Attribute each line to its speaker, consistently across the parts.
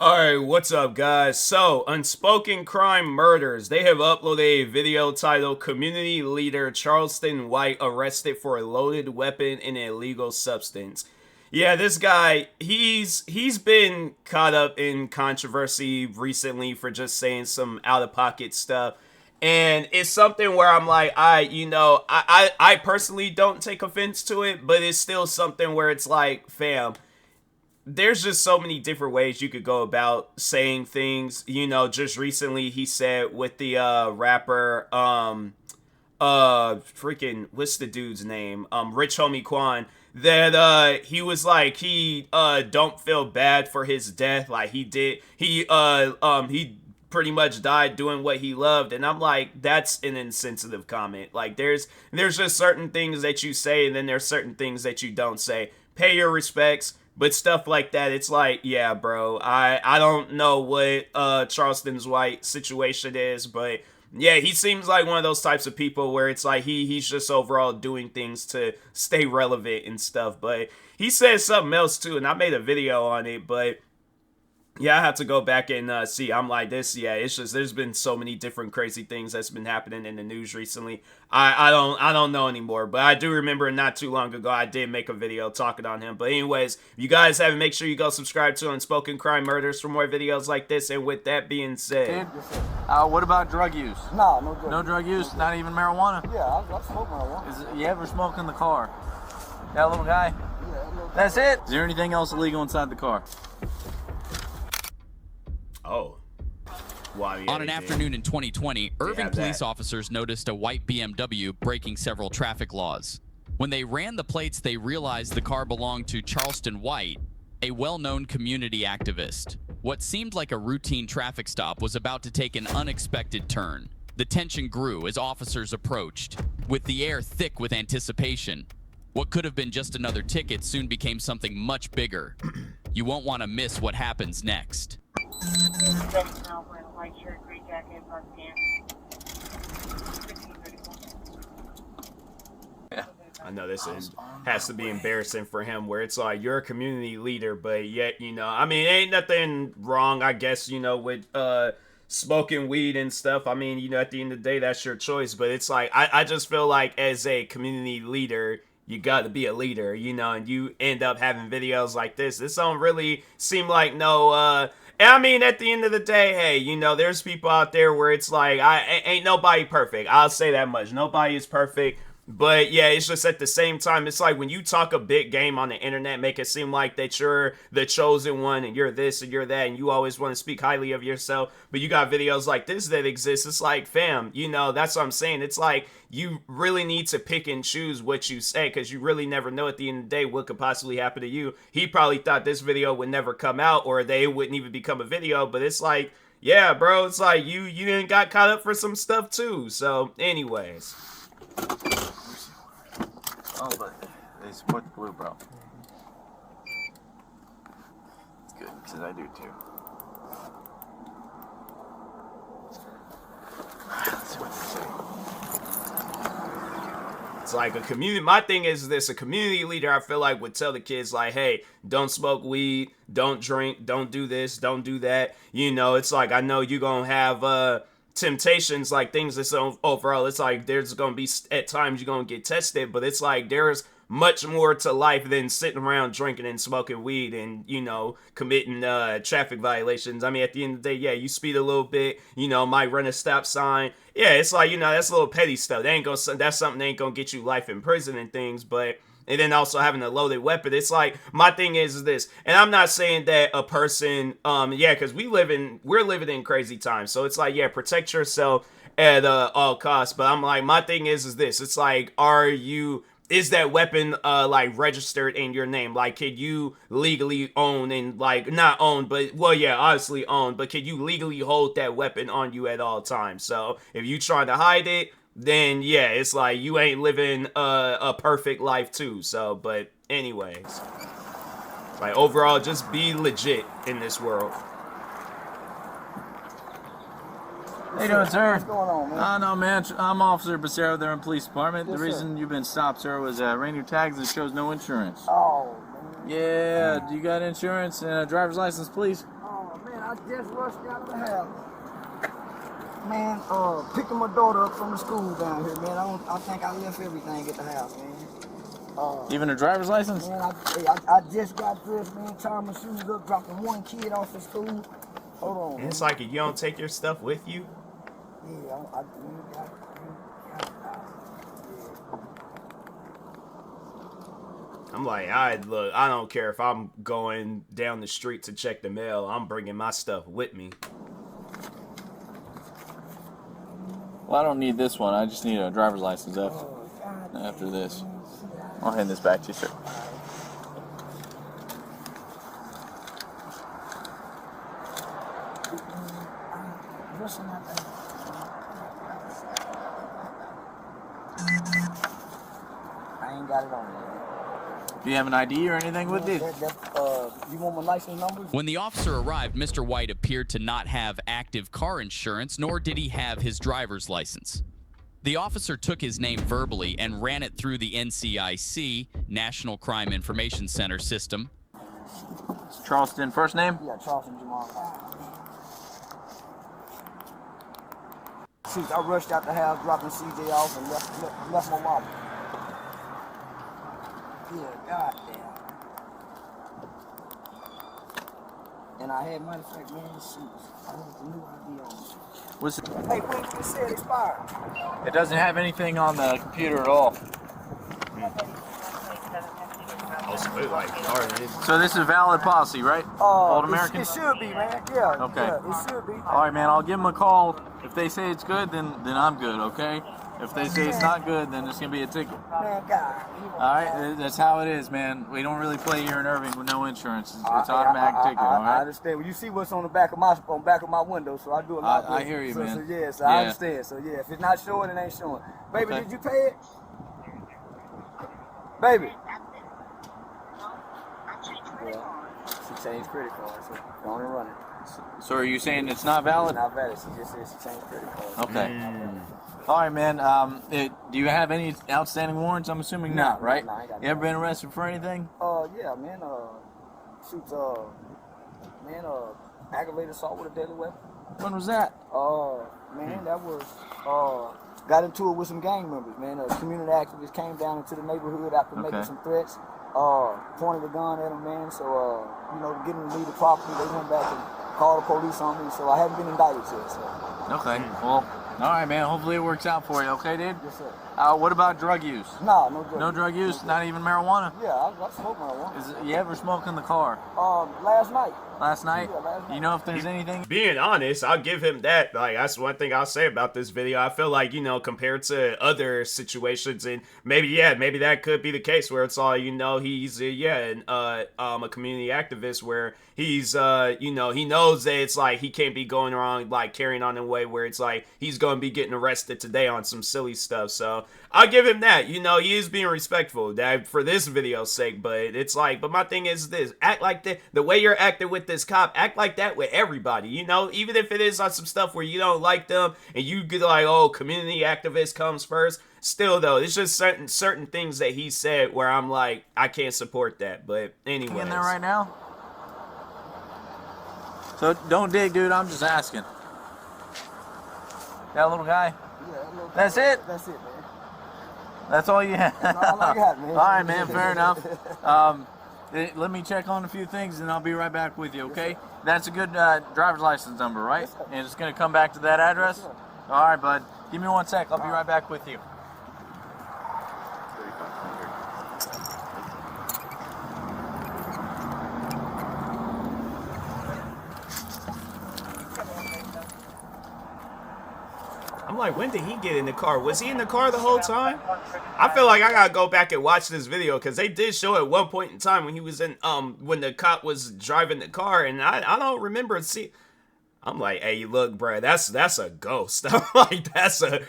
Speaker 1: Alright, what's up, guys? So, Unspoken Crime Murders. They have uploaded a video titled Community Leader Charleston White Arrested for a Loaded Weapon and Illegal Substance. Yeah, this guy, he's been caught up in controversy recently for just saying some out-of-pocket stuff. And it's something where I'm like, I personally don't take offense to it, but it's still something where it's like, fam, there's just so many different ways you could go about saying things. Just recently he said with the rapper freaking what's the dude's name? Rich Homie Quan, that he was like he don't feel bad for his death. Like he pretty much died doing what he loved, and I'm like, that's an insensitive comment. Like there's just certain things that you say, and then there's certain things that you don't say. Pay your respects. But stuff like that, it's like, yeah, bro, I don't know what Charleston's White situation is, but yeah, he seems like one of those types of people where it's like he's just overall doing things to stay relevant and stuff. But he said something else too, and I made a video on it, but yeah, I have to go back and see. I'm like this. Yeah, it's just there's been so many different crazy things that's been happening in the news recently. I don't know anymore, but I do remember not too long ago I did make a video talking on him. But anyways, if you guys haven't, make sure you go subscribe to Unspoken Crime Murders for more videos like this. And with that being said,
Speaker 2: what about drug use?
Speaker 3: No, no drug.
Speaker 2: No drug use. Not even marijuana.
Speaker 3: Yeah, I smoke marijuana.
Speaker 2: You ever smoke in the car? That little guy.
Speaker 3: Yeah, little
Speaker 2: That's it. Is there anything else illegal inside the car?
Speaker 1: oh. Wow, yeah,
Speaker 4: On an afternoon in 2020, Irving
Speaker 1: have
Speaker 4: police
Speaker 1: that.
Speaker 4: officers noticed a white BMW breaking several traffic laws. When they ran the plates, they realized the car belonged to Charleston White, a well-known community activist. What seemed like a routine traffic stop was about to take an unexpected turn. The tension grew as officers approached, with the air thick with anticipation. What could have been just another ticket soon became something much bigger. You won't want to miss what happens next.
Speaker 5: White shirt, gray jacket, black pants.
Speaker 2: Yeah.
Speaker 1: I know this has to be embarrassing for him, where it's like you're a community leader, but yet, I mean, ain't nothing wrong, I guess, with smoking weed and stuff. I mean, at the end of the day, that's your choice, but it's like, I just feel like as a community leader, you got to be a leader, and you end up having videos like this. This don't really seem like no, and I mean, at the end of the day, hey, there's people out there where it's like, ain't nobody perfect. I'll say that much. Nobody is perfect. But yeah, it's just at the same time, it's like when you talk a big game on the internet, make it seem like that you're the chosen one and you're this and you're that, and you always want to speak highly of yourself, but you got videos like this that exist. It's like, fam, that's what I'm saying. It's like you really need to pick and choose what you say, because you really never know at the end of the day what could possibly happen to you. He probably thought this video would never come out, or they wouldn't even become a video, but it's like, yeah, bro, it's like you didn't got caught up for some stuff too. So anyways.
Speaker 2: Oh, but they support the blue, bro. It's good, because I do too. Let's see what they say.
Speaker 1: It's like a community. My thing is this: a community leader, I feel like, would tell the kids like, "Hey, don't smoke weed, don't drink, don't do this, don't do that." It's like, I know you're gonna have temptations, like things that's overall. It's like there's gonna be at times you're gonna get tested, but it's like there's much more to life than sitting around drinking and smoking weed and committing traffic violations. I mean, at the end of the day, yeah, you speed a little bit, might run a stop sign. Yeah, it's like that's a little petty stuff. That's something that ain't gonna get you life in prison and things, but. And then also having a loaded weapon. It's like, my thing is this, and I'm not saying that a person, because we're living in crazy times. So it's like, yeah, protect yourself at all costs. But I'm like, my thing is this. It's like, is that weapon like registered in your name? Like, could you legally own and like not own, but well, yeah, obviously own, but could you legally hold that weapon on you at all times? So if you trying to hide it, then yeah, it's like you ain't living a perfect life too. So, but anyways, like overall, just be legit in this world.
Speaker 2: How you doing, sir?
Speaker 3: What's going on, man?
Speaker 2: No, man. I'm Officer Becerra there in police department.
Speaker 3: Yes,
Speaker 2: the reason you've been stopped, sir, was ran your tags and shows no insurance.
Speaker 3: Oh, man.
Speaker 2: Yeah, do you got insurance and a driver's license, please?
Speaker 3: Oh, Man, I just rushed out of the house. Man, picking my daughter up from the school down here, man. I think I left everything at the house, man.
Speaker 2: Even a driver's license?
Speaker 3: Man, I just got dressed, man, tying my shoes up, dropping one kid off at school. Hold on, man.
Speaker 1: It's like you don't take your stuff with you.
Speaker 3: Yeah, I got
Speaker 1: I'm like, look, I don't care if I'm going down the street to check the mail. I'm bringing my stuff with me.
Speaker 2: Well, I don't need this one. I just need a driver's license after this. I'll hand this back to you, sir.
Speaker 3: I ain't got it on me.
Speaker 2: Do you have an ID or anything with you?
Speaker 3: You want my license numbers?
Speaker 4: When the officer arrived, Mr. White appeared to not have active car insurance, nor did he have his driver's license. The officer took his name verbally and ran it through the NCIC, National Crime Information Center system.
Speaker 2: Charleston, first name?
Speaker 3: Yeah, Charleston Jamal. Shoot, I rushed out the house, dropping CJ off, and left my wallet. Yeah, goddamn. And I had money for man, shoes. I had the new ID on.
Speaker 2: What's it?
Speaker 3: Hey, when you said it expired?
Speaker 2: It doesn't have anything on the computer at all. So this is a valid policy, right? Old American?
Speaker 3: It should be, man. Yeah.
Speaker 2: Okay.
Speaker 3: Yeah, it should be.
Speaker 2: All right, man. I'll give them a call. If they say it's good, then I'm good. Okay. If they say it's not good, then it's gonna be a ticket.
Speaker 3: Man, God.
Speaker 2: All right, that's how it is, man. We don't really play here in Irving with no insurance. It's automatic ticket. All right.
Speaker 3: I understand. Well, you see what's on the back of my window, so I do a lot.
Speaker 2: I hear you, man.
Speaker 3: So yeah, so I understand. So yeah, if it's not showing, it ain't showing. Baby,
Speaker 2: Okay.
Speaker 3: did you pay it? Baby. She changed credit card, so go on and run it.
Speaker 2: So are you saying it's not valid?
Speaker 3: Not valid. She just said she changed credit card.
Speaker 2: Okay. All right, man. Do you have any outstanding warrants? I'm assuming not, right?
Speaker 3: No, I ain't got
Speaker 2: You ever been arrested for anything?
Speaker 3: Yeah, man. Shoot, aggravated assault with a deadly weapon.
Speaker 2: When was that?
Speaker 3: Man, that was got into it with some gang members. Man, a community activist came down into the neighborhood after making some threats. Pointed a gun at him, man. So to get him to leave the property, they went back and called the police on me. So I haven't been indicted yet. So.
Speaker 2: Okay. Well, all right, man. Hopefully it works out for you. Okay, dude.
Speaker 3: Yes, sir.
Speaker 2: What about drug use?
Speaker 3: No drug.
Speaker 2: No drug use. Not even marijuana.
Speaker 3: Yeah, I smoke marijuana.
Speaker 2: You ever smoke in the car?
Speaker 3: Last night.
Speaker 2: Last night?
Speaker 3: Yeah, last night.
Speaker 2: You know if there's anything?
Speaker 1: Being honest, I'll give him that. Like, that's one thing I'll say about this video. I feel like, compared to other situations, and maybe that could be the case where it's all, he's, a community activist where he's, he knows that it's like he can't be going around, like, carrying on in a way where it's like he's going to be getting arrested today on some silly stuff. So I'll give him that. He is being respectful that for this video's sake, but it's like, but my thing is this: act like that. The way you're acting with this cop, act like that with everybody. Even if it is on some stuff where you don't like them and you get like, oh, community activist comes first. Still though, it's just certain things that he said where I'm like, I can't support that. But anyway,
Speaker 2: in there right now. So don't dig, dude. I'm just asking. That little guy.
Speaker 3: Yeah,
Speaker 2: That's it.
Speaker 3: That's it, man.
Speaker 2: That's all you have.
Speaker 3: That's all I got, man.
Speaker 2: All right, man. Fair enough. Let me check on a few things, and I'll be right back with you. Okay? That's a good driver's license number, right?
Speaker 3: Yes, sir.
Speaker 2: And it's gonna come back to that address.
Speaker 3: Yes, sir.
Speaker 2: All right, bud. Give me 1 sec. I'll be right back with you.
Speaker 1: I'm like, when did he get in the car? Was he in the car the whole time? I feel like I gotta go back and watch this video because they did show at one point in time when he was in, when the cop was driving the car, and I don't remember see. I'm like, hey, look, bro, that's a ghost. I'm like, that's a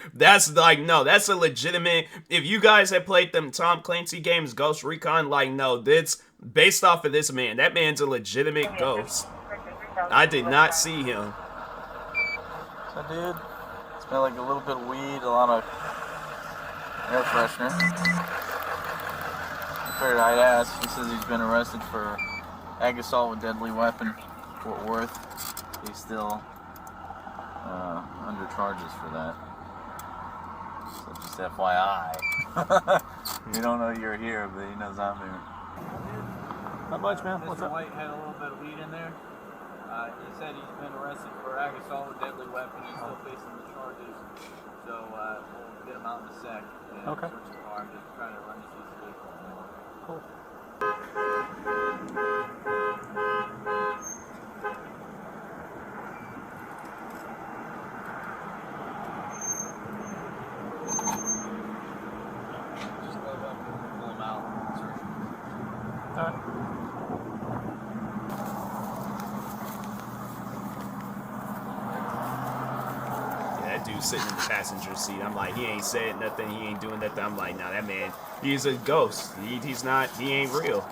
Speaker 1: legitimate. If you guys had played them Tom Clancy games, Ghost Recon, like, no, that's based off of this man. That man's a legitimate ghost. I did not see him.
Speaker 2: So, dude, smell like a little bit of weed, a lot of air freshener. I figured I'd ask. He says he's been arrested for ag assault with deadly weapon. Fort Worth. He's still under charges for that. So just FYI. You don't know you're here, but he knows I'm here.
Speaker 6: Not much, man. What's
Speaker 2: Mr.
Speaker 6: up?
Speaker 2: White had a little bit of weed in there. He said he's been arrested for assault with deadly weapon. He's still facing the charges. So we'll get him out in a sec and
Speaker 6: Okay.
Speaker 2: search the car and just try to run his vehicle.
Speaker 6: Cool.
Speaker 2: Just go up and pull him out and search him.
Speaker 6: All right.
Speaker 1: That dude sitting in the passenger seat. I'm like, he ain't said nothing. He ain't doing nothing. I'm like, nah, that man, he's a ghost. He's not. He ain't real.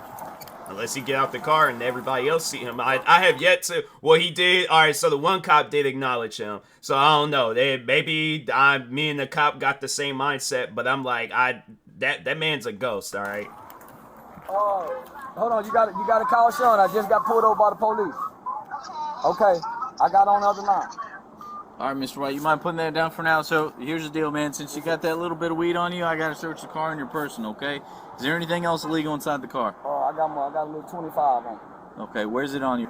Speaker 1: Unless he get out the car and everybody else see him. I have yet to. Well, he did. All right. So the one cop did acknowledge him. So I don't know. Maybe me and the cop got the same mindset. But I'm like, that man's a ghost. All right.
Speaker 3: Hold on, you got to call Sean. I just got pulled over by the police. Okay, I got on the other line.
Speaker 2: All right, Mr. White, you mind putting that down for now? So here's the deal, man. Since you got that little bit of weed on you, I got to search the car and your person, okay? Is there anything else illegal inside the car?
Speaker 3: I got a little 25 on.
Speaker 2: Okay, where's it on you?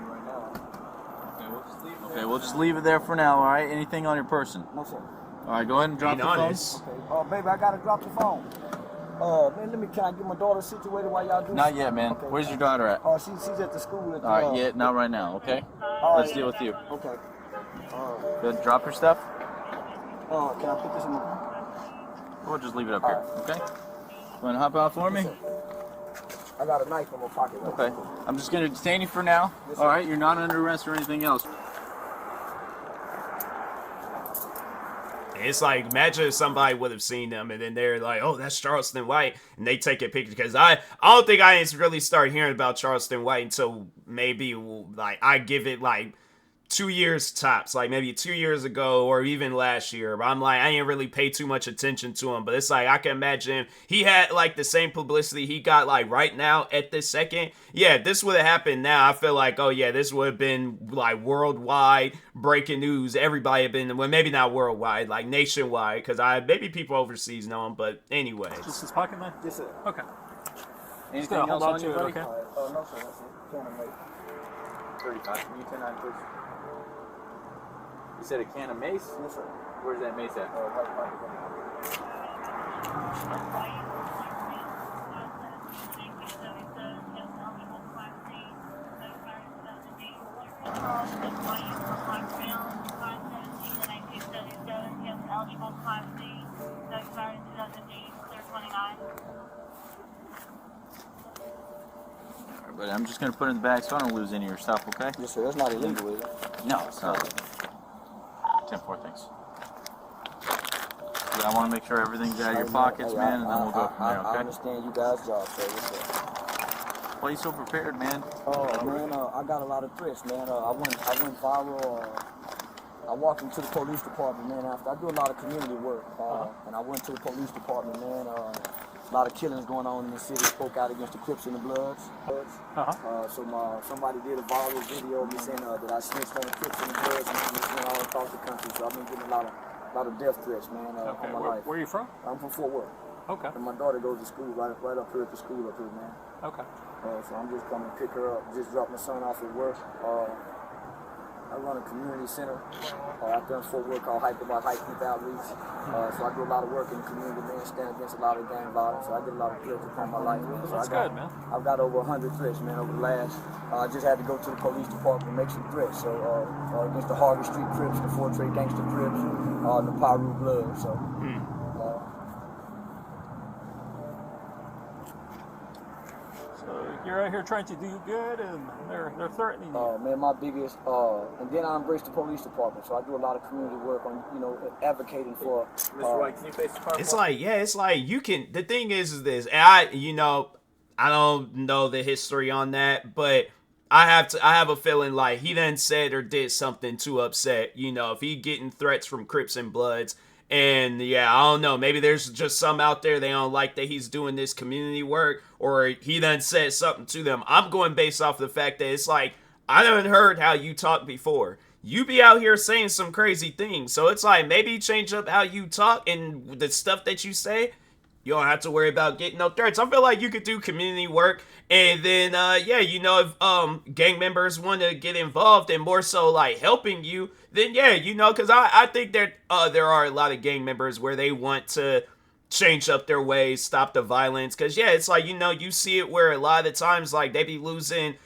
Speaker 2: Okay, we'll just leave it there for now, all right? Anything on your person?
Speaker 3: No, sir.
Speaker 2: All right, go ahead and drop the phone.
Speaker 1: honest.
Speaker 3: Okay. Baby, I got to drop the phone. Man, can I get my daughter situated while y'all do
Speaker 2: Not yet, man.
Speaker 3: Okay.
Speaker 2: Where's your daughter at?
Speaker 3: She's at the school.
Speaker 2: All right, yeah, not right now, okay? Let's deal with you.
Speaker 3: Okay.
Speaker 2: Good, drop your stuff.
Speaker 3: Can I put this in the...
Speaker 2: We'll just leave it up here, okay? Want to hop out for me?
Speaker 3: I got a knife in my pocket.
Speaker 2: Okay. I'm just going to detain you for now. All right, you're not under arrest or anything else.
Speaker 1: It's like, imagine if somebody would have seen them and then they're like, oh, that's Charleston White, and they take a picture. Because I don't think I ain't really started hearing about Charleston White until maybe, like, I give it, like, 2 years tops, like maybe 2 years ago or even last year. But I'm like, I didn't really pay too much attention to him. But it's like, I can imagine he had like the same publicity he got like right now at this second. Yeah, if this would have happened now, I feel like, oh yeah, this would have been like worldwide breaking news. Everybody had been, well, maybe not worldwide, like nationwide, because maybe people overseas know him. But anyway.
Speaker 6: Just his pocket knife?
Speaker 3: Yes, sir.
Speaker 6: Okay.
Speaker 2: Anything
Speaker 6: hold
Speaker 2: else
Speaker 6: on
Speaker 2: on
Speaker 6: to
Speaker 2: you,
Speaker 6: it,
Speaker 2: buddy?
Speaker 6: okay?
Speaker 3: No, sir. That's it. Can of mace.
Speaker 2: 35. You 10 please. You said a can of mace?
Speaker 3: Yes, sir.
Speaker 2: Where's that mace at?
Speaker 3: Right pocket.
Speaker 2: But I'm just going to put it in the bag so I don't lose any of your stuff, okay?
Speaker 3: Yes, sir. That's not illegal, is it?
Speaker 2: No, it's not. 10-4, thanks. But I want to make sure everything's out of your pockets, man, and then we'll go from there,
Speaker 3: I
Speaker 2: okay?
Speaker 3: understand you guys' job, sir. Yes, sir.
Speaker 2: Why are you so prepared, man?
Speaker 3: Man, I got a lot of threats, man. I went viral. I walked into the police department, man. After I do a lot of community work, and I went to the police department, man. A lot of killings going on in the city. Spoke out against the Crips and the Bloods. So somebody did a viral video of me saying that I snitched on the Crips and the Bloods, and this went all across the country. So I've been getting a lot of death threats, man,
Speaker 6: Okay.
Speaker 3: on my life.
Speaker 6: Where are you from?
Speaker 3: I'm from Fort Worth,
Speaker 6: Okay.
Speaker 3: and my daughter goes to school right up here at the school up here, man.
Speaker 6: Okay.
Speaker 3: So I'm just coming to pick her up. Just dropped my son off at work. I run a community center out there in Fort Worth called Hype About Hype Youth Outreach. So I do a lot of work in the community, man, stand against a lot of gang violence. So I get a lot of threats upon my life. So
Speaker 6: That's good, man.
Speaker 3: I've got over 100 threats, man, over the last. I just had to go to the police department and make some threats. So against the Harvey Street Crips, the Fort Trade Gangster Crips, the Pyru Blood. So.
Speaker 6: You're out here trying to do good, and they're threatening you.
Speaker 3: Man, my biggest, and then I embraced the police department, so I do a lot of community work on, advocating for.
Speaker 2: Mr. White, can you face the car?
Speaker 1: It's like, yeah, it's like you can. The thing is this, and I don't know the history on that, but I have a feeling like he done said or did something to upset. If he getting threats from Crips and Bloods, and yeah, I don't know, maybe there's just some out there they don't like that he's doing this community work, or he done said something to them. I'm going based off the fact that it's like, I haven't heard how you talk before. You be out here saying some crazy things. So it's like, maybe change up how you talk and the stuff that you say. You don't have to worry about getting no threats. I feel like you could do community work, and then yeah, you know, if gang members want to get involved and more so like helping you, then yeah, you know, because I think that there are a lot of gang members where they want to change up their ways, stop the violence. Because yeah, it's like, you know, you see it where a lot of the times like they be losing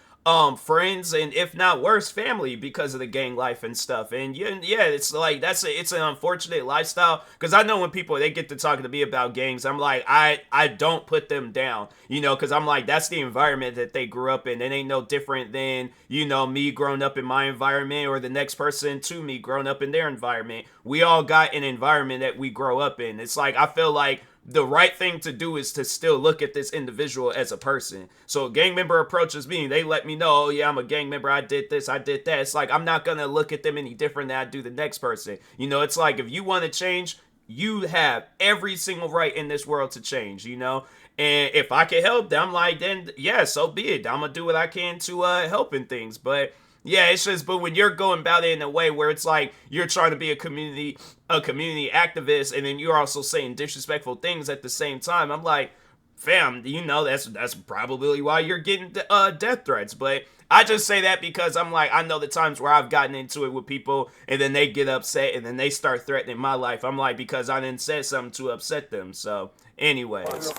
Speaker 1: friends and if not worse family because of the gang life and stuff. And yeah, it's like it's an unfortunate lifestyle, because I know when people they get to talking to me about gangs, I'm like, I don't put them down, you know, because I'm like, that's the environment that they grew up in. It ain't no different than, you know, me growing up in my environment or the next person to me growing up in their environment. We all got an environment that we grow up in. It's like, I feel like the right thing to do is to still look at this individual as a person. So a gang member approaches me, they let me know, oh yeah, I'm a gang member, I did this, I did that. It's like, I'm not gonna look at them any different than I do the next person. You know, it's like, if you want to change, you have every single right in this world to change, you know? And if I can help them, like, then yeah, so be it. I'm gonna do what I can to help in things. But yeah, it's just, but when you're going about it in a way where it's like you're trying to be a community activist, and then you're also saying disrespectful things at the same time, I'm like, fam, you know, that's probably why you're getting death threats. But I just say that because I'm like, I know the times where I've gotten into it with people, and then they get upset, and then they start threatening my life. I'm like, because I didn't say something to upset them. So, anyways.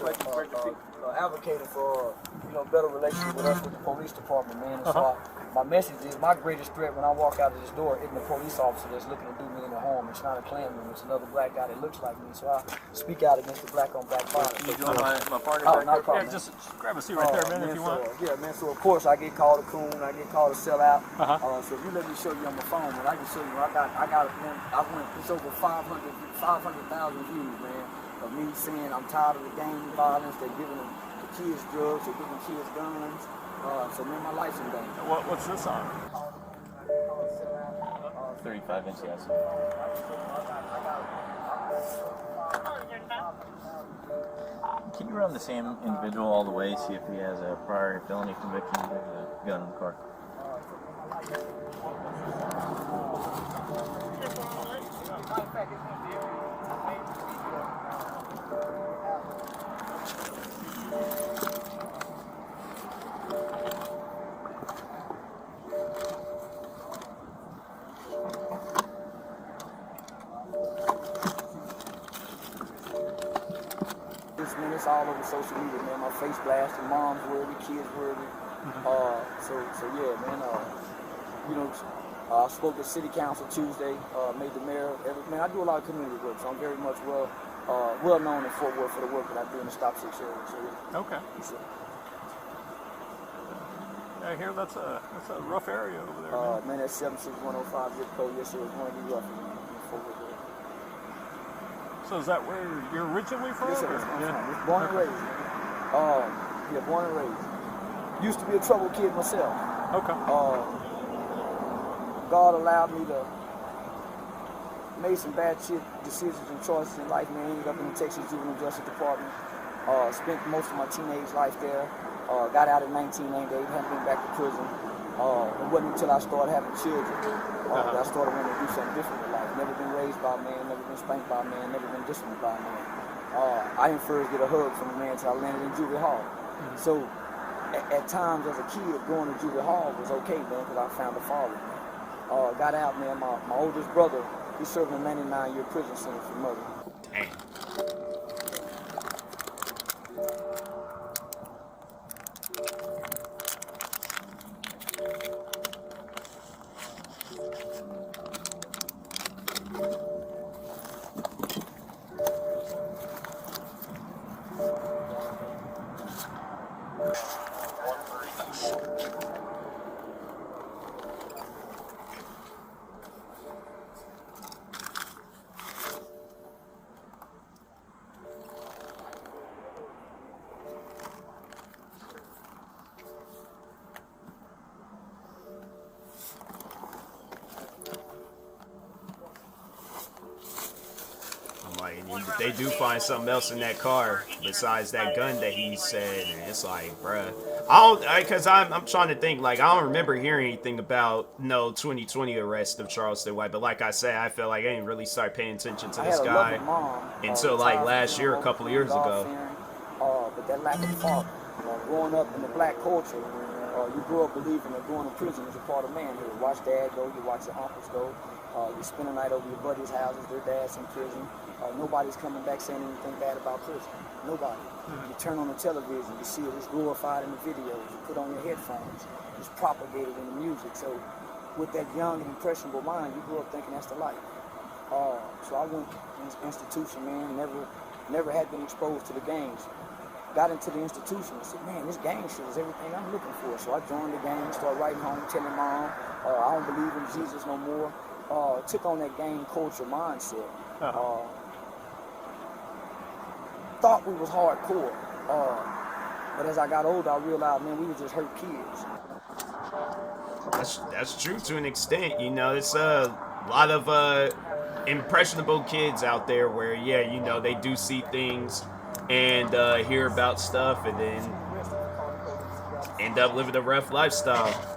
Speaker 3: Advocating for you know, better relations with us with the police department, man. And so my message is, my greatest threat when I walk out of this door isn't a police officer that's looking to do me any harm. It's not a Klansman. It's another black guy that looks like me. So I speak out against the black on black violence.
Speaker 2: Can you join my party
Speaker 3: not a
Speaker 2: back
Speaker 3: problem.
Speaker 6: Yeah, just grab a seat right there, man, if you want.
Speaker 3: Yeah, man. So of course I get called a coon. I get called a sellout. So if you let me show you on my phone, man, I can show you. I got man. I went. It's over 500,000 views, man, of me saying I'm tired of the gang violence. They're giving them kids drugs, they're giving kids guns. So man, my life's in danger.
Speaker 6: What's this on?
Speaker 2: 35 inch, yes. Can you run the same individual all the way, see if he has a prior felony conviction with a gun in the car?
Speaker 3: Man, it's all over social media, man. My face blasted, mom's worthy, kids worthy. So yeah, man. You know, I spoke at City Council Tuesday. Made the mayor. Man, I do a lot of community work, so I'm very much well known in Fort Worth for the work that I do in the Stop 6 area. So yeah.
Speaker 6: Okay.
Speaker 3: So,
Speaker 6: I hear that's a rough area over there.
Speaker 3: man, that's 76105 zip code. Yes, sir. It's going to be rough in Fort Worth.
Speaker 6: So is that where you're originally from?
Speaker 3: Yes, sir. Yeah. Born and raised. Yeah, born and raised. Used to be a troubled kid myself.
Speaker 6: Okay.
Speaker 3: God allowed me to make some bad decisions and choices in life, man. Ended up in the Texas Juvenile Justice Department. Spent most of my teenage life there. Got out in 1998, hadn't been back to prison. It wasn't until I started having children that I started wanting to do something different in life. Never been raised by a man, never been spanked by a man, never been disciplined by a man. I didn't first get a hug from a man until I landed in juvie hall. So at times as a kid, going to juvie hall was okay, man, because I found a father. Got out, man. My oldest brother, he's serving a 99-year prison sentence for murder.
Speaker 1: Damn. Like, they do find something else in that car besides that gun that he said, and it's like, bruh. Because I'm trying to think, like, I don't remember hearing anything about no 2020 arrest of Charleston White, but like I said, I feel like I didn't really start paying attention to this guy until like last year, a couple of years ago.
Speaker 3: But that lack of father, growing up in the black culture, you grew up believing that going to prison is a part of manhood. You watch dad go, you watch your uncles go, you spend a night over your buddies' houses, their dad's in prison. Nobody's coming back saying anything bad about prison. Nobody. You turn on the television, you see it, it's glorified in the videos, you put on your headphones, it's propagated in the music. So with that young and impressionable mind, you grew up thinking that's the life. So I went in this institution, man, never had been exposed to the gangs. Got into the institution and said, man, this gang shit is everything I'm looking for. So I joined the gang, started writing home, telling mom, I don't believe in Jesus no more. Took on that gang culture mindset. Thought we was hardcore. But as I got older, I realized, man, we were just hurt kids.
Speaker 1: That's true to an extent. You know, it's a lot of impressionable kids out there where, yeah, you know, they do see things and hear about stuff and then end up living a rough lifestyle.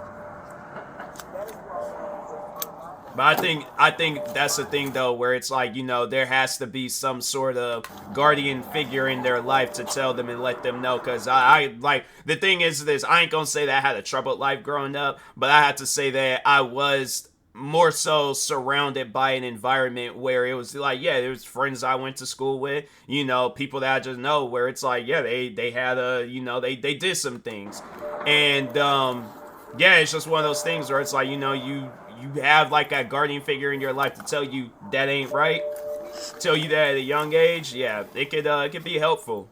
Speaker 1: But I think that's the thing though, where it's like, you know, there has to be some sort of guardian figure in their life to tell them and let them know. Because I like, the thing is this, I ain't gonna say that I had a troubled life growing up, but I have to say that I was more so surrounded by an environment where it was like, yeah, there was friends I went to school with, you know, people that I just know, where it's like, yeah, they had a, you know, they did some things. And yeah, it's just one of those things where it's like, you know, you have like a guardian figure in your life to tell you that ain't right, tell you that at a young age. Yeah, it could be helpful.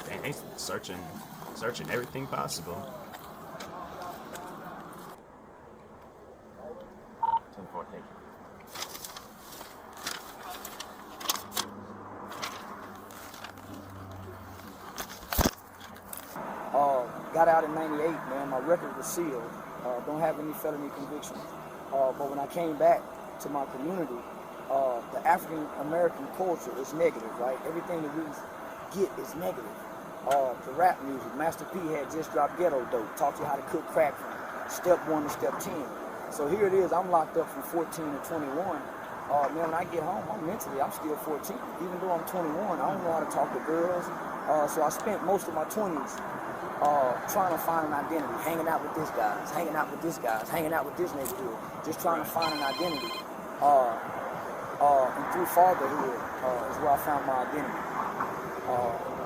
Speaker 1: Dang, they searching everything possible.
Speaker 3: Got out in '98, man. My record was sealed. Don't have any felony convictions. But when I came back to my community, the African American culture is negative, right? Everything that we get is negative. The rap music, Master P had just dropped Ghetto Dope, taught you how to cook crack from step 1 to step 10. So here it is, I'm locked up from 14 to 21. Man, when I get home, I'm still 14. Even though I'm 21, I don't know how to talk to girls. So I spent most of my 20s trying to find an identity, hanging out with this guys, hanging out with this guys, hanging out with this neighborhood, just trying to find an identity. And through fatherhood is where I found my identity.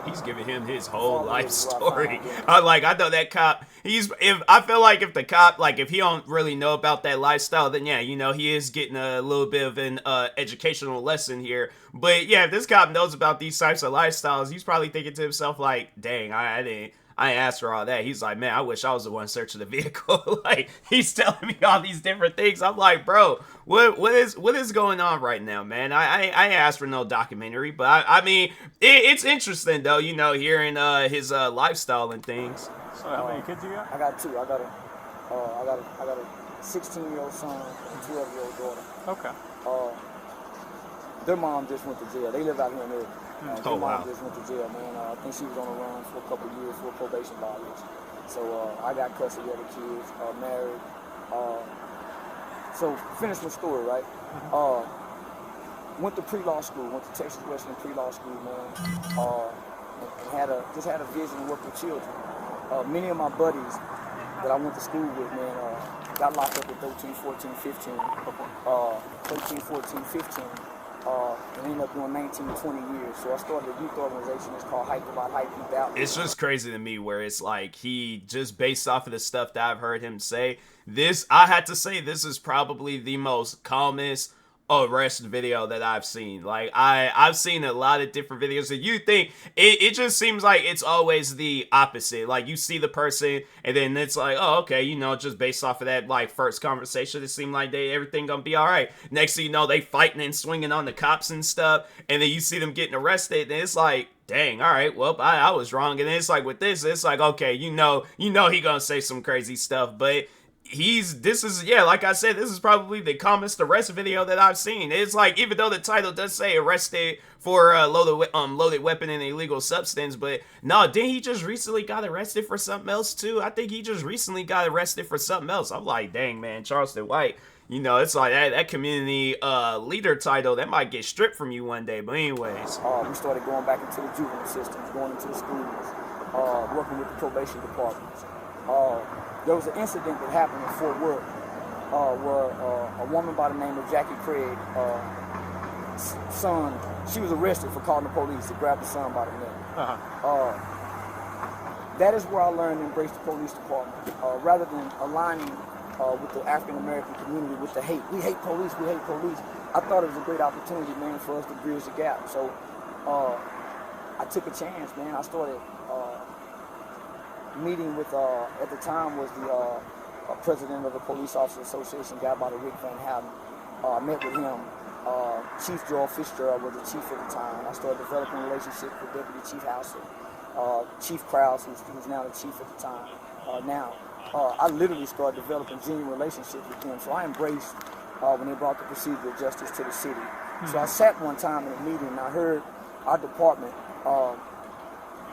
Speaker 1: He's giving him his whole life story. I know that cop. I feel like if the cop, like if he don't really know about that lifestyle, then yeah, you know, he is getting a little bit of an educational lesson here. But yeah, if this cop knows about these types of lifestyles, he's probably thinking to himself like, dang, I ain't asked for all that. He's like, man, I wish I was the one searching the vehicle. Like, he's telling me all these different things. I'm like, bro, what is going on right now, man? I asked for no documentary, but I mean, it's interesting though, you know, hearing his lifestyle and things.
Speaker 6: So how many kids you got?
Speaker 3: I got 2. I got a 16-year-old son and a 12-year-old daughter.
Speaker 6: Okay.
Speaker 3: Their mom just went to jail. They live out here in Irving.
Speaker 1: Oh, wow.
Speaker 3: Mom just went to jail, man. I think she was on the run for a couple of years for probation violation. So I got custody of the kids, married. So finish my story, right? Went to pre-law school, went to Texas Western pre-law school, man. And just had a vision to work with children. Many of my buddies that I went to school with, man, got locked up at 13, 14, 15. 13, 14, 15. And ended up doing 19, 20 years. So I started a youth organization. It's called Hype About Hype Youth Outreach.
Speaker 1: It's just crazy to me where it's like he just based off of the stuff that I've heard him say, I had to say this is probably the most calmest arrest video that I've seen. Like I've seen a lot of different videos and you think it just seems like it's always the opposite. Like you see the person and then it's like, oh, okay, you know, just based off of that like first conversation, it seemed like everything gonna be all right. Next thing you know, they fighting and swinging on the cops and stuff, and then you see them getting arrested and it's like, dang, all right, well, I was wrong. And it's like with this, it's like, okay, he gonna say some crazy stuff, but like I said, this is probably the calmest arrest video that I've seen. It's like, even though the title does say arrested for loaded weapon and illegal substance, but no, didn't he just recently got arrested for something else too? I think he just recently got arrested for something else. I'm like, dang, man, Charleston White, it's like that community leader title, that might get stripped from you one day. But anyways,
Speaker 3: we started going back into the juvenile systems, going into the schools, working with the probation departments. There was an incident that happened in Fort Worth where a woman by the name of Jackie Craig, son, she was arrested for calling the police to grab the son by the neck. That is where I learned to embrace the police department. Rather than aligning with the African American community with the hate. We hate police, we hate police. I thought it was a great opportunity, man, for us to bridge the gap. So I took a chance, man. I started meeting with, at the time was the president of the Police Officers Association, a guy by the Rick Van Houten. I met with him. Chief Joel Fitzgerald was the chief at the time. I started developing relationships with Deputy Chief Hauser, Chief Krause, who's now the chief at the time. I literally started developing genuine relationships with them. So I embraced when they brought the procedural justice to the city. So I sat one time in a meeting and I heard our department.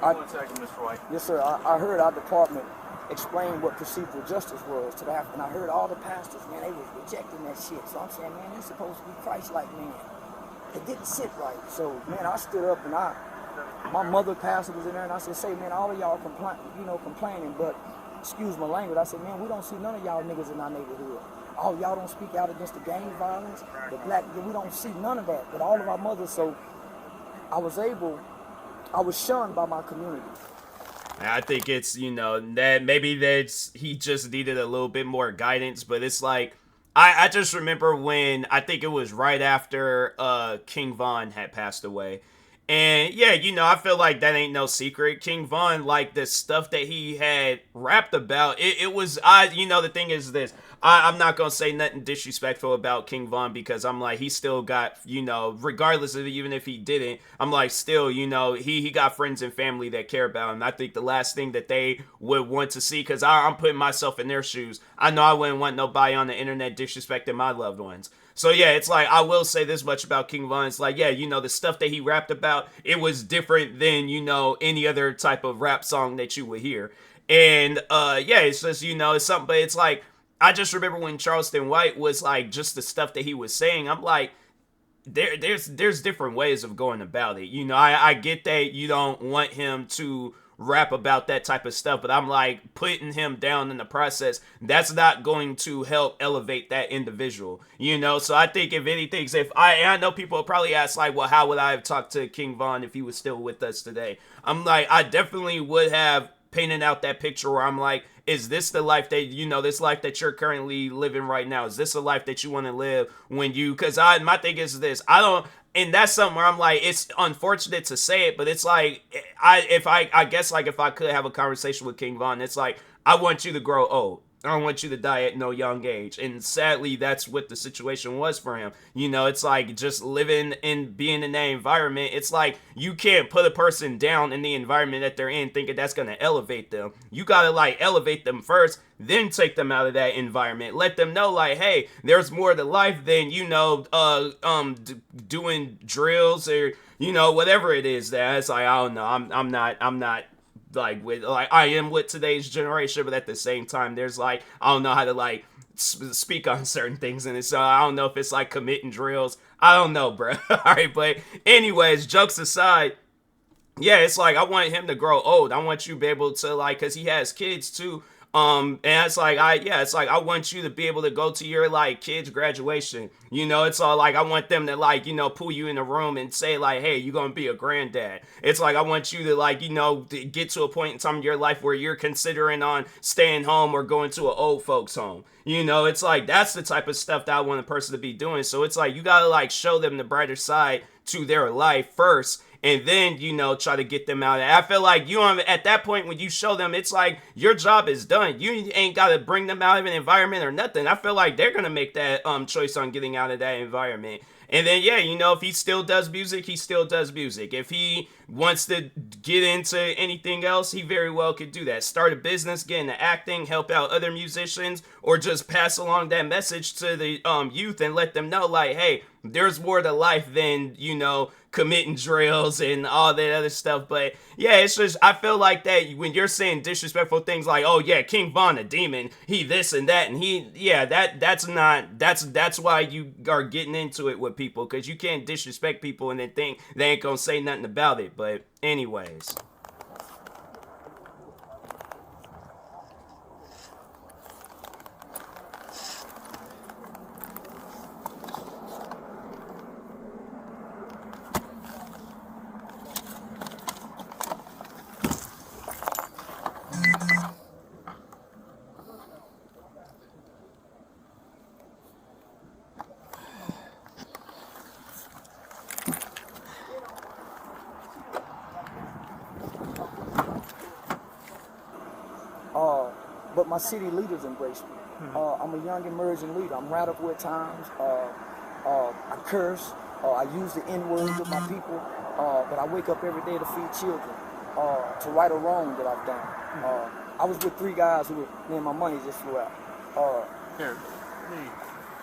Speaker 2: One second, Mr. White.
Speaker 3: Yes, sir. I heard our department explain what procedural justice was to the African. I heard all the pastors, man, they was rejecting that shit. So I'm saying, man, they're supposed to be Christ-like, man. It didn't sit right. So, man, I stood up and my mother pastor was in there and I said, say, man, all of y'all complaining, but excuse my language. I said, man, we don't see none of y'all niggas in our neighborhood. Oh, y'all don't speak out against the gang violence, the black, we don't see none of that. But all of our mothers, so I was shunned by my community.
Speaker 1: I think it's, that maybe he just needed a little bit more guidance, but it's like, I just remember when, I think it was right after King Von had passed away. And yeah, I feel like that ain't no secret. King Von, like the stuff that he had rapped about, it was, the thing is this, I'm not going to say nothing disrespectful about King Von because I'm like, he still got, regardless of even if he didn't, I'm like, still, he got friends and family that care about him. I think the last thing that they would want to see, because I'm putting myself in their shoes, I know I wouldn't want nobody on the internet disrespecting my loved ones. So yeah, it's like, I will say this much about King Von. It's like, yeah, the stuff that he rapped about, it was different than, any other type of rap song that you would hear. And yeah, it's just, it's something, but it's like, I just remember when Charleston White was like, just the stuff that he was saying, I'm like, there's different ways of going about it. I get that you don't want him to rap about that type of stuff, but I'm like, putting him down in the process, that's not going to help elevate that individual, so I think if anything, I know people will probably ask like, well, how would I have talked to King Von if he was still with us today? I'm like, I definitely would have painted out that picture where I'm like, is this the life that, this life that you're currently living right now? Is this a life that you want to live when because my thing is this, and that's something where I'm like, it's unfortunate to say it, but it's like, I guess like if I could have a conversation with King Von, it's like, I want you to grow old. I don't want you to die at no young age. And sadly, that's what the situation was for him. It's like just living and being in that environment. It's like you can't put a person down in the environment that they're in thinking that's going to elevate them. You got to like elevate them first, then take them out of that environment. Let them know like, hey, there's more to life than, doing drills or, whatever it is that it's like, I don't know. I'm not like I am with today's generation, but at the same time, there's like, I don't know how to like speak on certain things, and so I don't know if it's like committing drills. I don't know, bro. All right, but anyways, jokes aside, yeah, it's like I want him to grow old. I want you to be able to like, cause he has kids too. And it's like, I want you to be able to go to your like kids' graduation. It's all like, I want them to like, pull you in the room and say like, hey, you're going to be a granddad. It's like, I want you to like, to get to a point in time in your life where you're considering on staying home or going to an old folks home. It's like, that's the type of stuff that I want a person to be doing. So it's like, you got to like show them the brighter side to their life first. And then, try to get them out. I feel like at that point when you show them, it's like your job is done. You ain't got to bring them out of an environment or nothing. I feel like they're going to make that choice on getting out of that environment. And then, yeah, you know, if he still does music, he still does music. If he wants to get into anything else, he very well could do that. Start a business, get into acting, help out other musicians, or just pass along that message to the youth and let them know, like, hey, there's more to life than, you know, committing drills and all that other stuff. But yeah, it's just, I feel like that when you're saying disrespectful things like, oh yeah, King Von a demon, he this and that, and he, yeah, that's why you are getting into it with people, because you can't disrespect people and then think they ain't gonna say nothing about it. But anyways.
Speaker 3: But my city leaders embrace me. I'm a young emerging leader. I'm radical at times. I curse. I use the N-word with my people. But I wake up every day to feed children, to right a wrong that I've done. I was with 3 guys who were, man, my money just flew out.
Speaker 6: Here.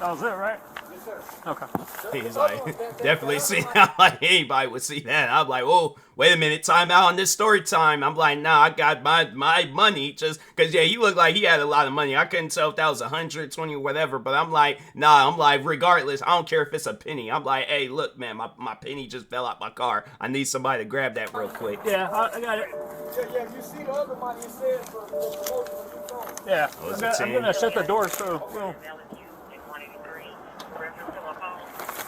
Speaker 6: That was it, right?
Speaker 3: Yes, sir.
Speaker 6: Okay.
Speaker 1: He's like, definitely see that. Like, anybody would see that. I'm like, oh, wait a minute, time out on this story time. I'm like, nah, I got my money, just because, yeah, he looked like he had a lot of money. I couldn't tell if that was 120 or whatever, but I'm like, nah, I'm like, regardless, I don't care if it's a penny. I'm like, hey, look, man, my penny just fell out my car. I need somebody to grab that real quick.
Speaker 6: Yeah, I got it.
Speaker 3: Yeah, you see the other money it says for the
Speaker 6: Yeah,
Speaker 1: Oh, is it
Speaker 6: I'm
Speaker 1: 10?
Speaker 6: gonna shut the door, so well,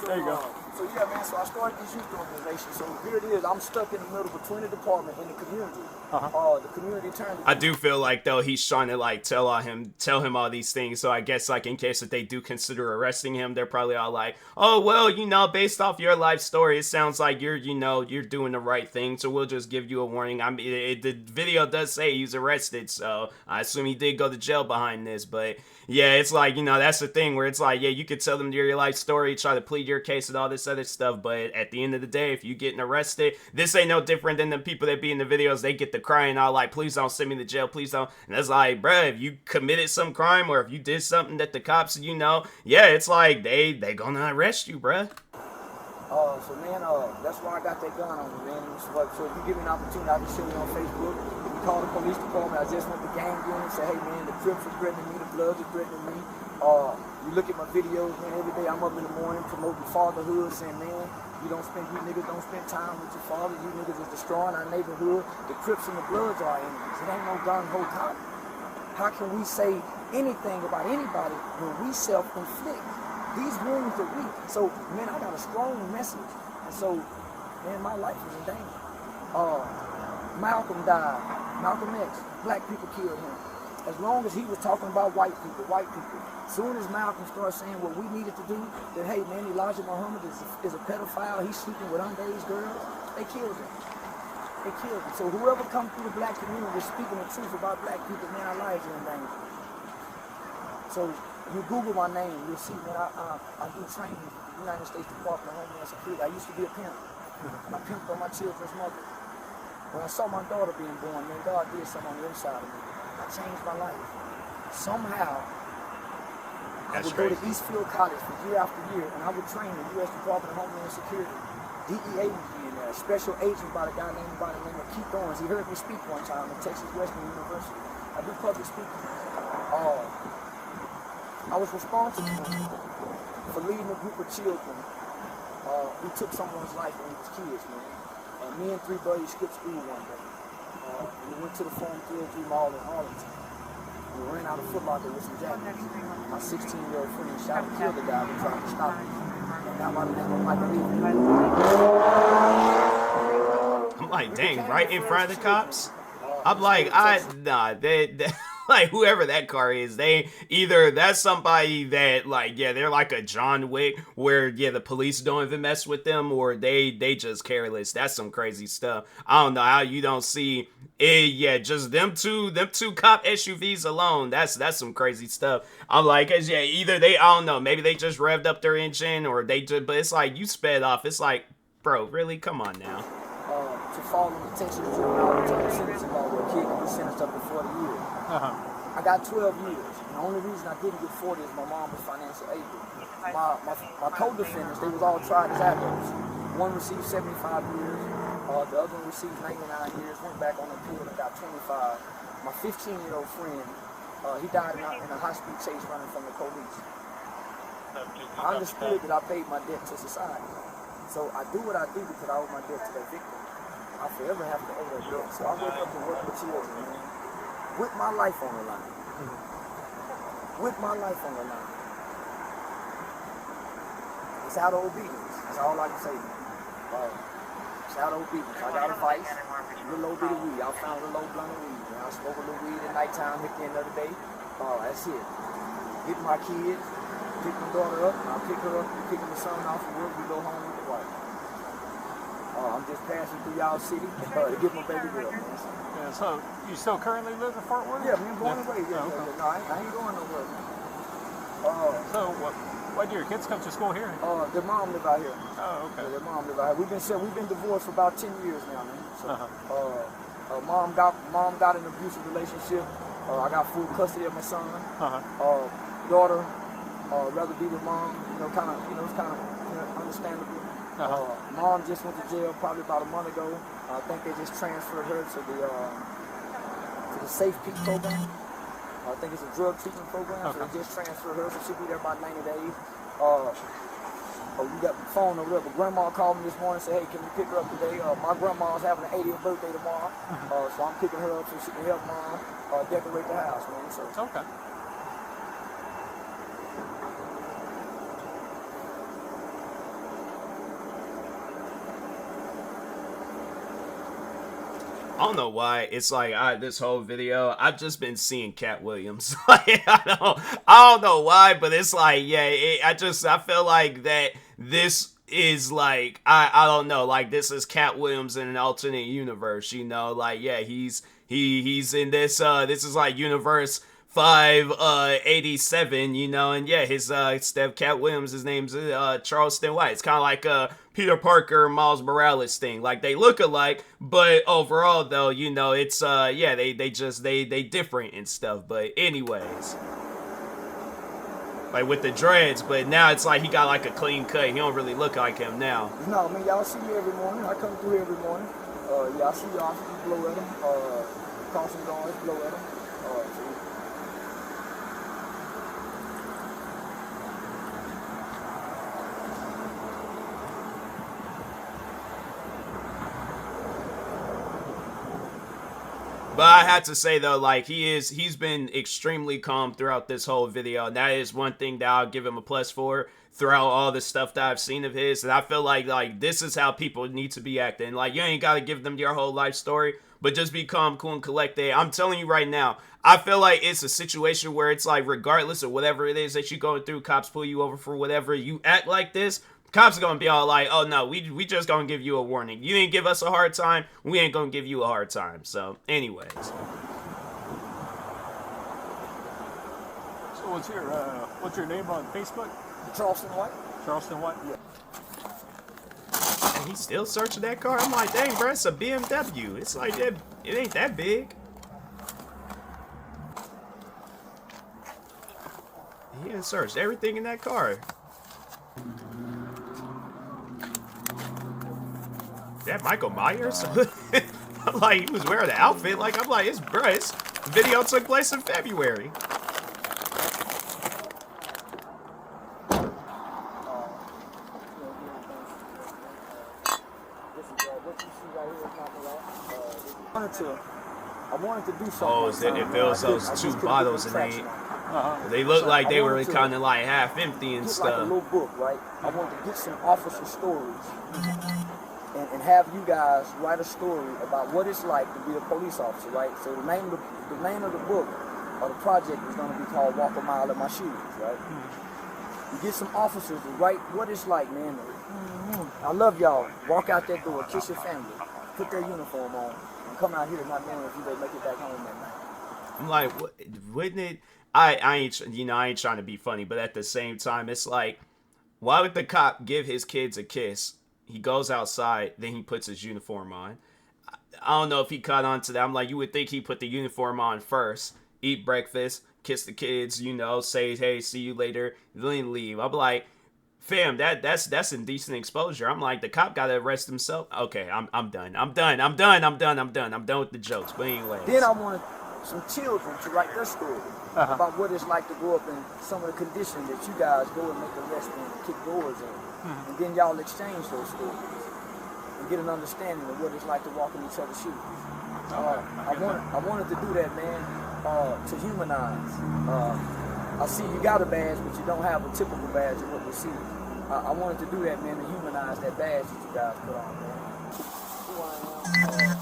Speaker 6: there you go.
Speaker 3: So yeah, man, so I started this youth organization. So here it is, I'm stuck in the middle between the department and the community. The community turned.
Speaker 1: I do feel like, though, he's trying to like tell him all these things. So I guess, like, in case that they do consider arresting him, they're probably all like, oh, well, you know, based off your life story, it sounds like you're doing the right thing, so we'll just give you a warning. I mean, the video does say he's arrested, so I assume he did go to jail behind this. But yeah, it's like, you know, that's the thing where it's like, yeah, you could tell them your life story, try to plead your case and all this other stuff, but at the end of the day, if you getting arrested, this ain't no different than the people that be in the videos. They get the crying all like, please don't send me to jail, please don't. And it's like, bruh, if you committed some crime or if you did something that the cops, you know, yeah, it's like they gonna arrest you, bruh.
Speaker 3: So man, that's why I got that gun on me, man. So if you give me an opportunity, I can show you on Facebook. If you call the police department, I just went to gang unit and say, hey man, the Crips are threatening me, the Bloods are threatening me. You look at my videos, man, every day I'm up in the morning promoting fatherhood, saying, man, you niggas don't spend time with your father, you niggas is destroying our neighborhood. The Crips and the Bloods are our enemies. It ain't no gun-ho cop. How can we say anything about anybody when we self-inflict? These wounds are weak. So, man, I got a strong message. And so, man, my life is in danger. Malcolm died. Malcolm X, black people killed him. As long as he was talking about white people. As soon as Malcolm started saying what we needed to do, that, hey, man, Elijah Muhammad is a pedophile, he's sleeping with underage girls, they killed him. They killed him. So whoever comes through the black community speaking the truth about black people, man, our lives are in danger. So you Google my name, you'll see, man, I do training with the United States Department of Homeland Security. I used to be a pimp. I pimped on my children's mother. When I saw my daughter being born, man, God did something on the inside of me. I changed my life. Somehow, I would go to Eastfield College for year after year, and I would train the U.S. Department of Homeland Security. DEA would be in there, a special agent by the name of Keith Owens. He heard me speak one time at Texas Western University. I do public speaking. I was responsible for leading a group of children who took someone's life when he was kids, man. Me and 3 buddies skipped school one day. We went to the Forum 303 Mall in Arlington. We ran out of Foot Locker with some jackets. My 16-year-old friend shot and killed the guy who tried to stop me. Now my name was Michael Lee.
Speaker 1: I'm like, dang, right in front of the cops? I'm like, like whoever that car is, they either that's somebody that like they're like a John Wick where the police don't even mess with them, or they just careless. That's some crazy stuff. I don't know how you don't see it. Yeah, just them two cop SUVs alone. That's some crazy stuff. I'm like, 'cause either they, I don't know, maybe they just revved up their engine or they just, but it's like you sped off. It's like, bro, really? Come on now.
Speaker 3: To fall in the Texas juvenile return sentencing law where a kid can be sentenced up to 40 years. I got 12 years. And the only reason I didn't get 40 is my mom was financially able. My co-defendants, they was all tried as adults. One received 75 years. The other one received 99 years. Went back on appeal and got 25. My 15-year-old friend, he died in a high-speed chase running from the police. I understood that I paid my debt to society. So I do what I do because I owe my debt to that victim. I forever have to owe that debt. So I wake up to work with children, man. With my life on the line. With my life on the line. It's out of obedience. That's all I can say. It's out of obedience. I got a vice, little old bit of weed. I found a little blunt of weed. And I smoke a little weed at nighttime at the end of the day. That's it. Get my kids, pick my daughter up, I'll pick her up, pick my son off from work, we go home with the wife. I'm just passing through y'all city to get my baby girl, man.
Speaker 6: Yeah, so you still currently live in Fort Worth?
Speaker 3: Yeah, man, born and raised.
Speaker 6: Oh, okay.
Speaker 3: No, I ain't going nowhere, man.
Speaker 6: So why do your kids come to school here?
Speaker 3: Their mom live out here.
Speaker 6: Oh, okay.
Speaker 3: Yeah, their mom live out here. We've been divorced for about 10 years now, man. So, mom got an abusive relationship. I got full custody of my son. Daughter rather be with mom. It's kind of understandable. Mom just went to jail probably about a month ago. I think they just transferred her to the Safe Peak program. I think it's a drug treatment program, so they just transferred her, so she'll be there about 90 days. We got the phone over there, but grandma called me this morning and said, hey, can we pick her up today? My grandma's having an 80th birthday tomorrow, so I'm picking her up so she can help mom decorate the house, man. So.
Speaker 6: Okay.
Speaker 1: I don't know why. It's like this whole video, I've just been seeing Cat Williams. Like, I don't know why, but it's like, I feel like that this is like, I don't know, like this is Cat Williams in an alternate universe, you know, like, he's in this, this is like universe 587, you know, and his Steph Cat Williams, his name's Charleston White. It's kind of like Peter Parker, Miles Morales thing. Like they look alike, but overall though, you know, it's they different and stuff. But anyways, like with the dreads, but now it's like he got like a clean cut. He don't really look like him now.
Speaker 3: No, I mean y'all see me every morning. I come through here every morning. I see y'all blow at him. Caution guards blow at him.
Speaker 1: But I had to say though, like he's been extremely calm throughout this whole video. And that is one thing that I'll give him a plus for throughout all the stuff that I've seen of his. And I feel like this is how people need to be acting. Like you ain't gotta give them your whole life story, but just be calm, cool, and collected. I'm telling you right now, I feel like it's a situation where it's like regardless of whatever it is that you're going through, cops pull you over for whatever, you act like this, cops are gonna be all like, oh no, we just gonna give you a warning. You didn't give us a hard time, we ain't gonna give you a hard time. So anyways.
Speaker 6: So what's your name on Facebook?
Speaker 3: Charleston White?
Speaker 6: Charleston White?
Speaker 3: Yeah.
Speaker 1: And he's still searching that car. I'm like, dang bro, it's a BMW. It's like that, it ain't that big. He done searched everything in that car. That Michael Myers? I'm like, he was wearing the outfit. Like, I'm like, it's video took place in February.
Speaker 3: I wanted to do something.
Speaker 1: Oh, it fills those two bottles and they look like they were kind of like half empty and stuff.
Speaker 3: Like a little book, right? I wanted to get some officer stories and have you guys write a story about what it's like to be a police officer, right? So the name of the book the project is going to be called Walk a Mile in My Shoes, right? You get some officers to write what it's like, man. I love y'all. Walk out that door, kiss your family, put their uniform on, and come out here not knowing if you gonna make it back home that night.
Speaker 1: I'm like, wouldn't it? I ain't trying to be funny, but at the same time, it's like, why would the cop give his kids a kiss? He goes outside, then he puts his uniform on. I don't know if he caught on to that. I'm like, you would think he put the uniform on first, eat breakfast, kiss the kids, say, hey, see you later, then leave. I'm like, fam, that's indecent exposure. I'm like, the cop gotta arrest himself. Okay, I'm done with the jokes. But anyway.
Speaker 3: Then I wanted some children to write their story about what it's like to grow up in some of the conditions that you guys go and make arrests in and kick doors in. And then y'all exchange those stories and get an understanding of what it's like to walk in each other's shoes. I wanted to do that, man, to humanize. I see you got a badge, but you don't have a typical badge of what we see. I wanted to do that, man, to humanize that badge that you guys put on, man. Who I am.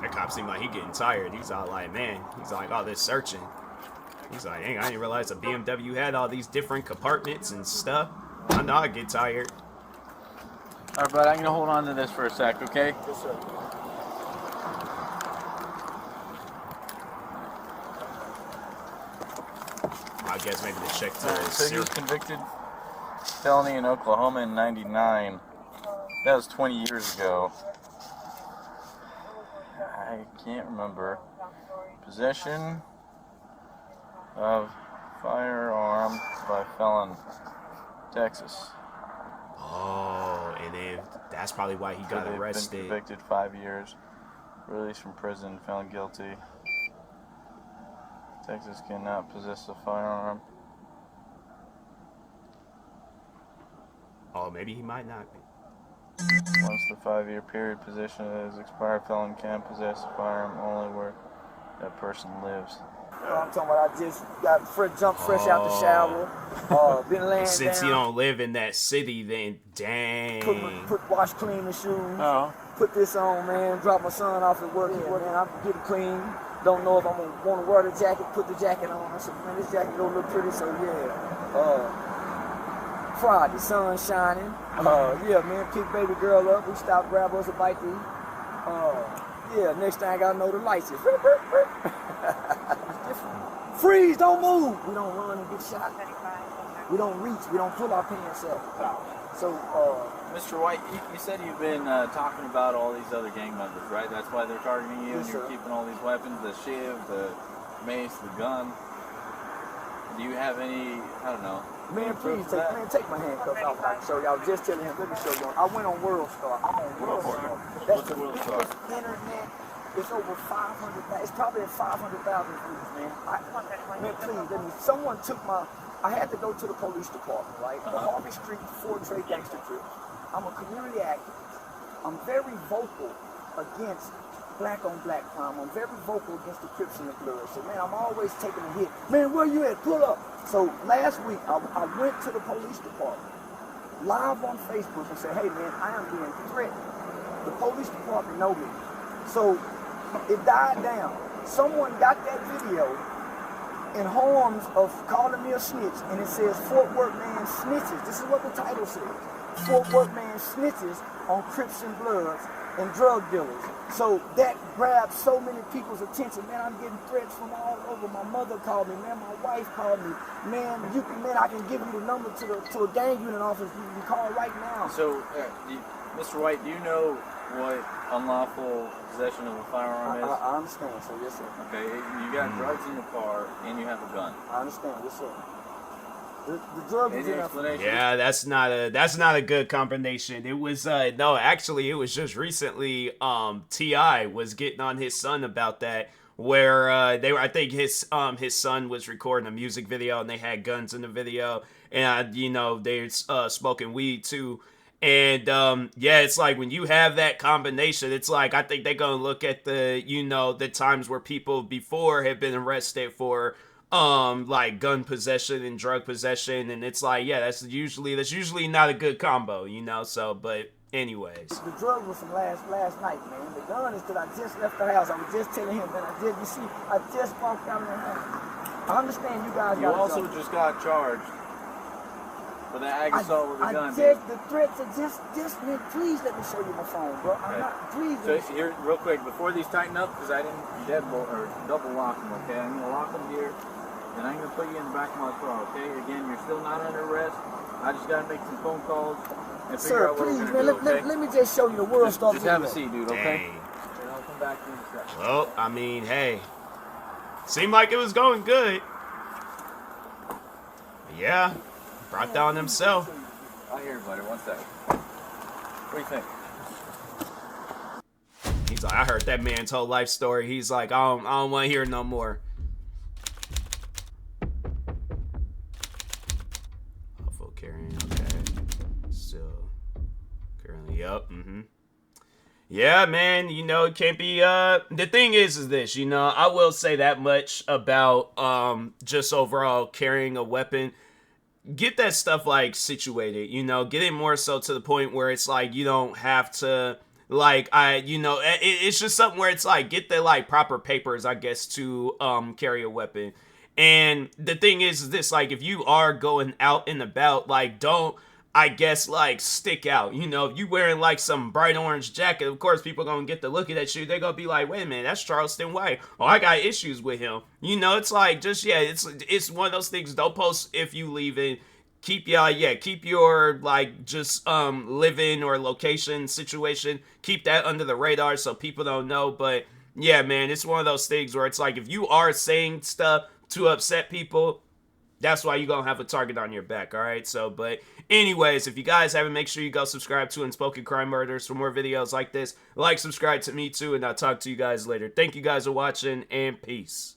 Speaker 1: That cop seemed like he getting tired. He's all like, man, he's like, oh, this searching. He's like, dang, I didn't realize a BMW had all these different compartments and stuff. I know I get tired.
Speaker 2: All right, bud, I'm gonna hold on to this for a sec, okay?
Speaker 3: Yes, sir.
Speaker 1: I guess maybe the check to
Speaker 2: So he was convicted felony in Oklahoma in '99. That was 20 years ago. I can't remember. Possession of firearm by felon, Texas.
Speaker 1: Oh, and then that's probably why he got arrested.
Speaker 2: Been convicted 5 years, released from prison, found guilty. Texas cannot possess a firearm.
Speaker 1: Oh, maybe he might not be.
Speaker 2: Once the 5-year period possession is expired, felon can possess a firearm only where that person lives.
Speaker 3: I'm talking about I just got jumped fresh out the shower. Been laying down.
Speaker 1: Since he don't live in that city, then dang.
Speaker 3: Wash, clean the shoes.
Speaker 2: Oh.
Speaker 3: Put this on, man. Drop my son off at work. He's working. I'm getting clean. Don't know if I'm gonna want to wear the jacket. Put the jacket on. I said, man, this jacket don't look pretty. So yeah. Friday, sun shining. Yeah, man, pick baby girl up. We stopped, grab us a bite to eat. Yeah, next thing I know, the lights is. Freeze, don't move. We don't run and get shot. We don't reach. We don't pull our pants up. So,
Speaker 2: Mr. White, you said you've been talking about all these other gang members, right? That's why they're targeting you,
Speaker 3: Yes,
Speaker 2: and you're
Speaker 3: sir.
Speaker 2: keeping all these weapons, the shiv, the mace, the gun. Do you have any, I don't know,
Speaker 3: man, please take my handcuffs off. I can show you. I was just telling him, let me show you. I went on World Star. I'm on World Star. That's the biggest internet. It's over 500,000. It's probably at 500,000 views, man. Man, please, let me. Someone took my. I had to go to the police department, right? The Harvey Street Ford Trade Gangster Trip. I'm a community activist. I'm very vocal against black on black crime. I'm very vocal against the Crips and the Bloods. So, man, I'm always taking a hit. Man, where you at? Pull up. So last week, I went to the police department, live on Facebook, and said, hey, man, I am being threatened. The police department know me. So it died down. Someone got that video in harms of calling me a snitch, and it says Fort Worth man snitches. This is what the title says. Fort Worth man snitches on Crips and Bloods and drug dealers. So that grabbed so many people's attention. Man, I'm getting threats from all over. My mother called me, man, my wife called me. Man, I can give you the number to a gang unit office. You can call right now.
Speaker 2: So, Mr. White, do you know what unlawful possession of a firearm is?
Speaker 3: I understand, sir. Yes, sir.
Speaker 2: Okay, you got drugs in your car and you have a gun.
Speaker 3: I understand. Yes, sir. The drug was
Speaker 2: Any
Speaker 3: enough.
Speaker 2: explanation?
Speaker 1: Yeah, that's not a good combination. It was no, actually it was just recently T.I. was getting on his son about that, where I think his son was recording a music video and they had guns in the video, and they're smoking weed too. And yeah, it's like when you have that combination, it's like I think they're gonna look at the times where people before have been arrested for like gun possession and drug possession, and it's like, yeah, that's usually not a good combo, so but anyways.
Speaker 3: The drug was from last night, man. The gun is that I just left the house. I was just telling him, man, I just walked out of the house. I understand you guys
Speaker 2: You also just got charged for that ag assault with a gun.
Speaker 3: The threats are just, man, please let me show you my phone, bro.
Speaker 2: Okay.
Speaker 3: I'm not, please.
Speaker 2: So here, real quick, before these tighten up, because I didn't deadbolt or double lock them, okay? I'm gonna lock them here, and I'm gonna put you in the back of my car, okay? Again, you're still not under arrest. I just gotta make some phone calls and figure
Speaker 3: Sir,
Speaker 2: out what
Speaker 3: please,
Speaker 2: we're
Speaker 3: man,
Speaker 2: gonna do, okay?
Speaker 3: let me just show you the world stuff.
Speaker 2: Just have a seat, dude, okay?
Speaker 1: Dang.
Speaker 2: And I'll come back to you in a second.
Speaker 1: Well, I mean, hey, seemed like it was going good. Yeah, brought down himself.
Speaker 2: I'll hear you, buddy. 1 second. What do you think?
Speaker 1: He's like, I heard that man's whole life story. He's like, I don't want to hear no more. Lawful carrying, okay. Still currently up. Yeah, man, it can't be, the thing is this, I will say that much about, just overall carrying a weapon. Get that stuff like situated, get it more so to the point where it's like you don't have to like it's just something where it's like get the like proper papers, I guess, to carry a weapon. And the thing is this, like if you are going out and about, like don't, I guess, like stick out. If you wearing like some bright orange jacket, of course people gonna get to look at you. They're gonna be like, wait a minute, that's Charleston White. Oh, I got issues with him. It's like just, yeah, it's one of those things. Don't post if you leaving. Keep your like just living or location situation, keep that under the radar so people don't know. But yeah, man, it's one of those things where it's like if you are saying stuff to upset people, that's why you're gonna have a target on your back. All right, so but anyways, if you guys haven't, make sure you go subscribe to Unspoken Crime Murders for more videos like this. Like, subscribe to me too, and I'll talk to you guys later. Thank you guys for watching, and peace.